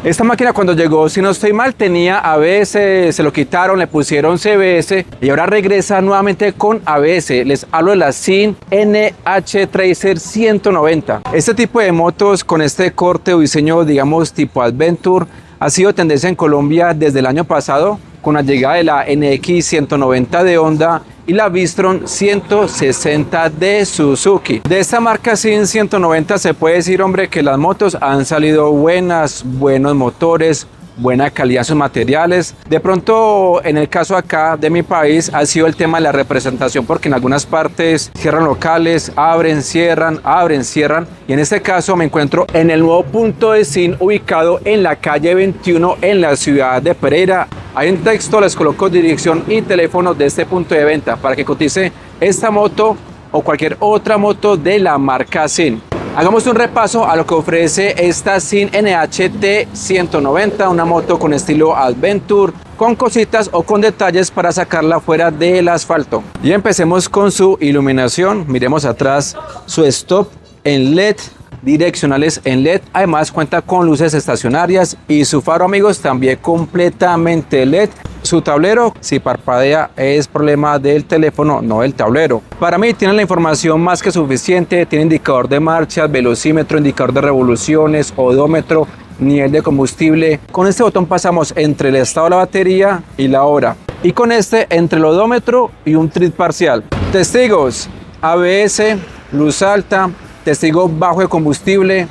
Esta máquina cuando llegó, si no estoy mal, tenía ABS, se lo quitaron, le pusieron CBS y ahora regresa nuevamente con ABS. Les hablo de la Sin NH Tracer 190. Este tipo de motos con este corte o diseño, digamos, tipo Adventure, ha sido tendencia en Colombia desde el año pasado con la llegada de la NX 190 de Honda y la Victron 160 de Suzuki. De esta marca Sin 190 se puede decir, hombre, que las motos han salido buenos motores, buena calidad en sus materiales. De pronto, en el caso acá de mi país, ha sido el tema de la representación, porque en algunas partes cierran locales, abren, cierran, y en este caso me encuentro en el nuevo punto de Sin ubicado en la calle 21 en la ciudad de Pereira. Ahí en texto les coloco dirección y teléfono de este punto de venta para que cotice esta moto o cualquier otra moto de la marca Sin. Hagamos un repaso a lo que ofrece esta Sin NHT 190, una moto con estilo Adventure, con cositas o con detalles para sacarla fuera del asfalto. Y empecemos con su iluminación. Miremos atrás su stop en LED, direccionales en LED, además cuenta con luces estacionarias y su faro, amigos, también completamente LED. Su tablero, si parpadea, es problema del teléfono, no del tablero. Para mí tiene la información más que suficiente, tiene indicador de marchas, velocímetro, indicador de revoluciones, odómetro, nivel de combustible. Con este botón pasamos entre el estado de la batería y la hora, y con este entre el odómetro y un trip parcial. Testigos: ABS, luz alta, testigo bajo de combustible,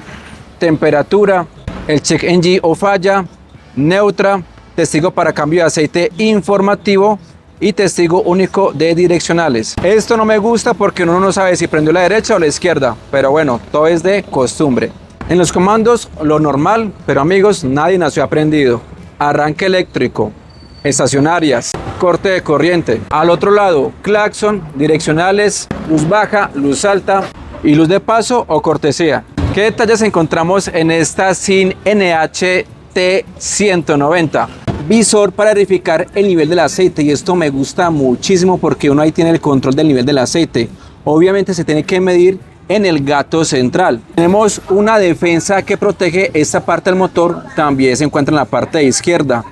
temperatura, el check engine o falla, neutra, testigo para cambio de aceite informativo y testigo único de direccionales. Esto no me gusta porque uno no sabe si prendió la derecha o la izquierda, pero bueno, todo es de costumbre. En los comandos lo normal, pero amigos, nadie nació aprendido. Arranque eléctrico, estacionarias, corte de corriente. Al otro lado, claxon, direccionales, luz baja, luz alta y luz de paso o cortesía. ¿Qué detalles encontramos en esta Sin NHT 190? Visor para verificar el nivel del aceite, y esto me gusta muchísimo porque uno ahí tiene el control del nivel del aceite. Obviamente se tiene que medir en el gato central. Tenemos una defensa que protege esta parte del motor, también se encuentra en la parte izquierda.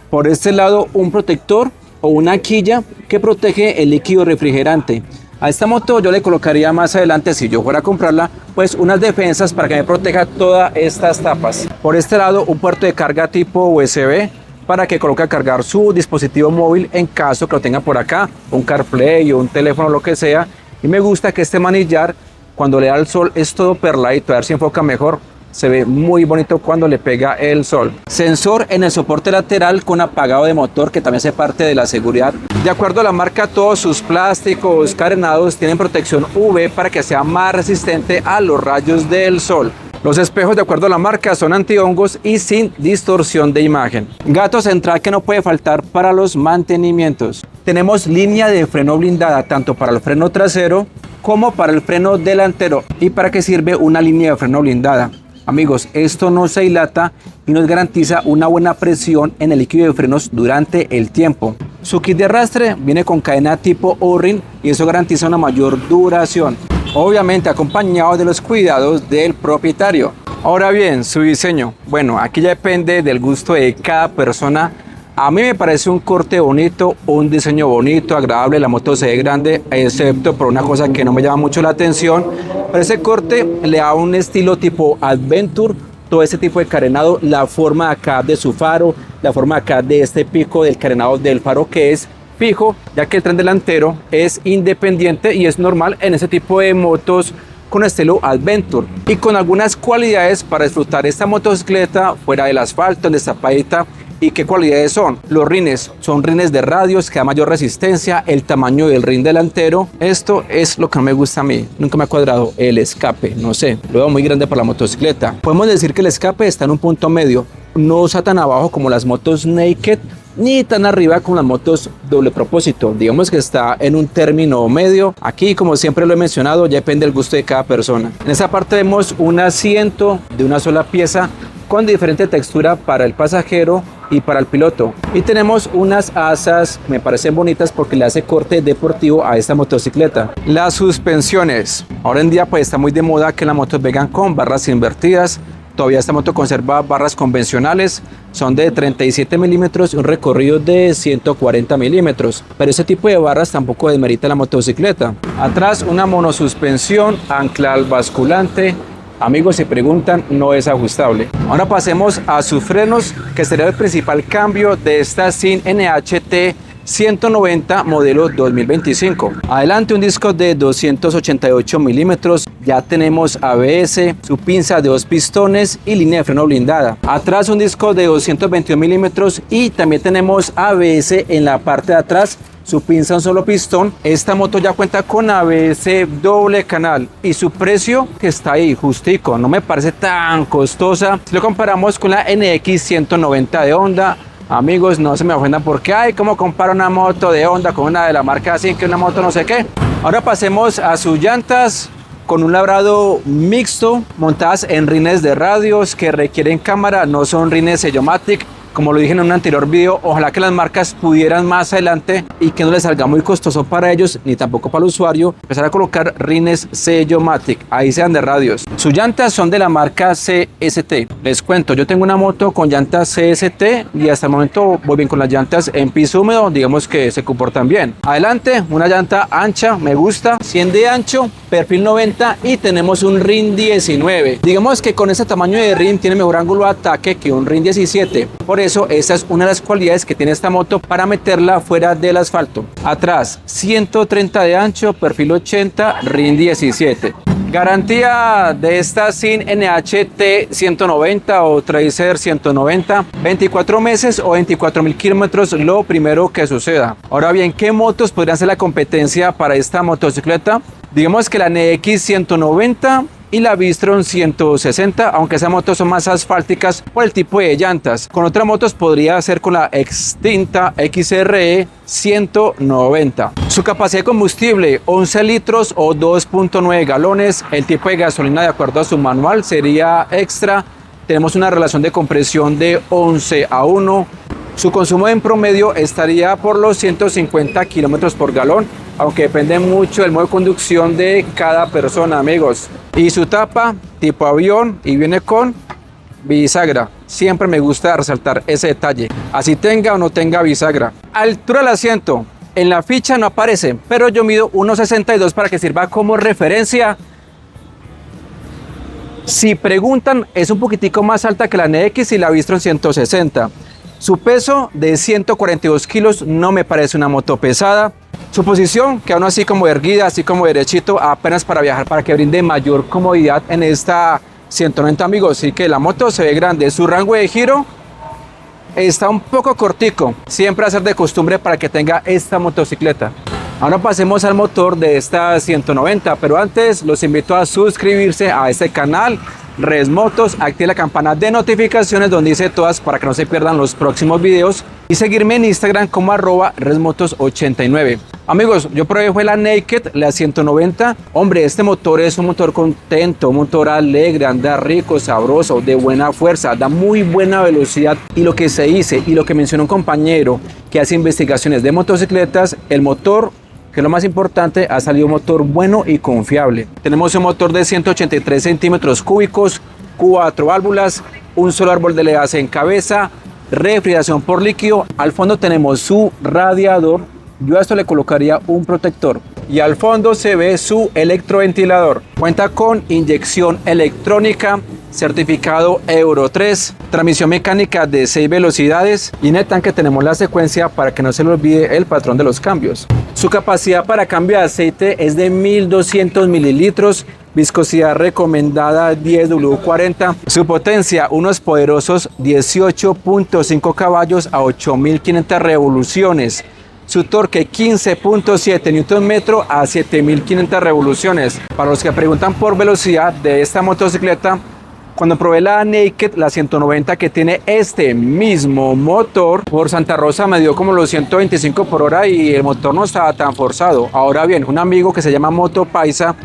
Por este lado, un protector o una quilla que protege el líquido refrigerante. A esta moto yo le colocaría más adelante, si yo fuera a comprarla, pues unas defensas para que me proteja todas estas tapas. Por este lado, un puerto de carga tipo USB para que coloque a cargar su dispositivo móvil en caso que lo tenga por acá, un CarPlay o un teléfono, lo que sea. Y me gusta que este manillar, cuando le da el sol, es todo perladito. A ver si enfoca mejor. Se ve muy bonito cuando le pega el sol. Sensor en el soporte lateral con apagado de motor, que también hace parte de la seguridad. De acuerdo a la marca, todos sus plásticos carenados tienen protección UV para que sea más resistente a los rayos del sol. Los espejos, de acuerdo a la marca, son antihongos y sin distorsión de imagen. Gato central que no puede faltar para los mantenimientos. Tenemos línea de freno blindada tanto para el freno trasero como para el freno delantero. ¿Y para qué sirve una línea de freno blindada? Amigos, esto no se dilata y nos garantiza una buena presión en el líquido de frenos durante el tiempo. Su kit de arrastre viene con cadena tipo O-ring y eso garantiza una mayor duración. Obviamente acompañado de los cuidados del propietario. Ahora bien, su diseño. Bueno, aquí ya depende del gusto de cada persona. A mí me parece un corte bonito, un diseño bonito, agradable. La moto se ve grande, excepto por una cosa que no me llama mucho la atención. Pero ese corte le da un estilo tipo Adventure. Todo este tipo de carenado, la forma acá de su faro, la forma acá de este pico del carenado del faro, que es fijo, ya que el tren delantero es independiente y es normal en ese tipo de motos con estilo Adventure, y con algunas cualidades para disfrutar esta motocicleta fuera del asfalto, en destapadita. ¿Y qué cualidades son? Los rines son rines de radios que da mayor resistencia, el tamaño del rin delantero. Esto es lo que no me gusta a mí, nunca me ha cuadrado el escape, no sé, lo veo muy grande para la motocicleta. Podemos decir que el escape está en un punto medio, no está tan abajo como las motos naked, ni tan arriba como las motos doble propósito. Digamos que está en un término medio. Aquí, como siempre lo he mencionado, ya depende del gusto de cada persona. En esta parte vemos un asiento de una sola pieza con diferente textura para el pasajero y para el piloto. Y tenemos unas asas, me parecen bonitas porque le hace corte deportivo a esta motocicleta. Las suspensiones. Ahora en día pues está muy de moda que las motos vengan con barras invertidas. Todavía esta moto conserva barras convencionales, son de 37 milímetros y un recorrido de 140 milímetros. Pero ese tipo de barras tampoco desmerita la motocicleta. Atrás una monosuspensión, ancla al basculante. Amigos, si preguntan, no es ajustable. Ahora pasemos a sus frenos, que sería el principal cambio de esta Sin NHT 190 modelo 2025. Adelante un disco de 288 milímetros, ya tenemos ABS, su pinza de 2 pistones y línea de freno blindada. Atrás un disco de 221 milímetros y también tenemos ABS en la parte de atrás, su pinza un solo pistón. Esta moto ya cuenta con ABS doble canal y su precio que está ahí justico, no me parece tan costosa si lo comparamos con la NX 190 de Honda. Amigos, no se me ofendan porque hay como compara una moto de Honda con una de la marca así, que una moto no sé qué. Ahora pasemos a sus llantas con un labrado mixto, montadas en rines de radios que requieren cámara, no son rines Sellomatic. Como lo dije en un anterior video, ojalá que las marcas pudieran más adelante y que no les salga muy costoso para ellos ni tampoco para el usuario empezar a colocar rines Sellomatic, ahí sean de radios. Sus llantas son de la marca CST. Les cuento, yo tengo una moto con llantas CST y hasta el momento voy bien con las llantas en piso húmedo, digamos que se comportan bien. Adelante, una llanta ancha, me gusta, 100 de ancho, perfil 90 y tenemos un RIN 19. Digamos que con ese tamaño de RIN tiene mejor ángulo de ataque que un RIN 17. Por eso, esa es una de las cualidades que tiene esta moto para meterla fuera del asfalto. Atrás, 130 de ancho, perfil 80, RIN 17. Garantía de esta Sin NHT 190 o Tracer 190, 24 meses o 24.000 kilómetros, lo primero que suceda. Ahora bien, ¿qué motos podrían ser la competencia para esta motocicleta? Digamos que la NX 190 y la Bistron 160, aunque esas motos son más asfálticas por el tipo de llantas. Con otras motos podría ser con la extinta XRE 190. Su capacidad de combustible 11 litros o 2.9 galones. El tipo de gasolina de acuerdo a su manual sería extra. Tenemos una relación de compresión de 11:1. Su consumo en promedio estaría por los 150 kilómetros por galón, aunque depende mucho del modo de conducción de cada persona, amigos. Y su tapa tipo avión y viene con bisagra. Siempre me gusta resaltar ese detalle, así tenga o no tenga bisagra. Altura del asiento, en la ficha no aparece, pero yo mido 1,62 para que sirva como referencia. Si preguntan, es un poquitico más alta que la NX y la Bistron 160. Su peso de 142 kilos no me parece una moto pesada. Su posición, que aún así como erguida, así como derechito, apenas para viajar, para que brinde mayor comodidad en esta 190, amigos. Así que la moto se ve grande. Su rango de giro está un poco cortico. Siempre hacer de costumbre para que tenga esta motocicleta. Ahora pasemos al motor de esta 190, pero antes los invito a suscribirse a este canal Res Motos, active la campana de notificaciones donde dice todas para que no se pierdan los próximos videos y seguirme en Instagram como @resmotos89. Amigos, yo probé fue la Naked, la 190. Hombre, este motor es un motor contento, un motor alegre, anda rico, sabroso, de buena fuerza, da muy buena velocidad. Y lo que se dice y lo que mencionó un compañero que hace investigaciones de motocicletas, el motor, que es lo más importante, ha salido un motor bueno y confiable. Tenemos un motor de 183 centímetros cúbicos, 4 válvulas, un solo árbol de levadas en cabeza, refrigeración por líquido. Al fondo tenemos su radiador. Yo a esto le colocaría un protector. Y al fondo se ve su electroventilador. Cuenta con inyección electrónica, certificado Euro 3, transmisión mecánica de 6 velocidades y en el tanque tenemos la secuencia para que no se le olvide el patrón de los cambios. Su capacidad para cambio de aceite es de 1200 mililitros, viscosidad recomendada 10W40. Su potencia, unos poderosos 18.5 caballos a 8500 revoluciones. Su torque 15.7 Nm a 7500 revoluciones. Para los que preguntan por velocidad de esta motocicleta, cuando probé la Naked, la 190 que tiene este mismo motor, por Santa Rosa me dio como los 125 por hora y el motor no estaba tan forzado. Ahora bien, un amigo que se llama Moto Paisa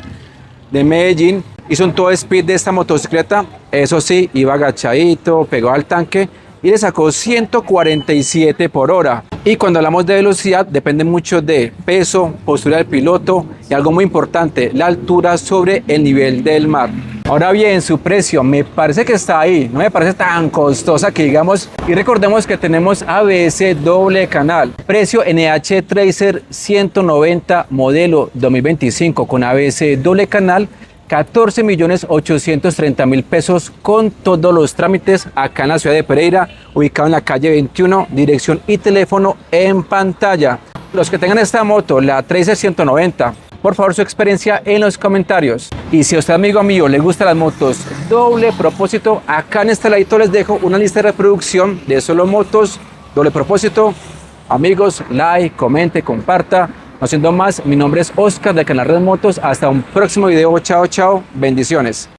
de Medellín hizo un todo speed de esta motocicleta. Eso sí, iba agachadito, pegó al tanque y le sacó 147 por hora. Y cuando hablamos de velocidad, depende mucho de peso, postura del piloto y algo muy importante, la altura sobre el nivel del mar. Ahora bien, su precio me parece que está ahí, no me parece tan costosa que digamos. Y recordemos que tenemos ABS doble canal, precio NH Tracer 190 modelo 2025 con ABS doble canal, 14.830.000 pesos con todos los trámites acá en la ciudad de Pereira, ubicado en la calle 21, dirección y teléfono en pantalla. Los que tengan esta moto, la Tracer 190, por favor su experiencia en los comentarios. Y si a usted, amigo mío, le gustan las motos doble propósito, acá en este ladito les dejo una lista de reproducción de solo motos doble propósito. Amigos, like, comente, comparta. No siendo más, mi nombre es Oscar de Canal Red Motos. Hasta un próximo video. Chao, chao. Bendiciones.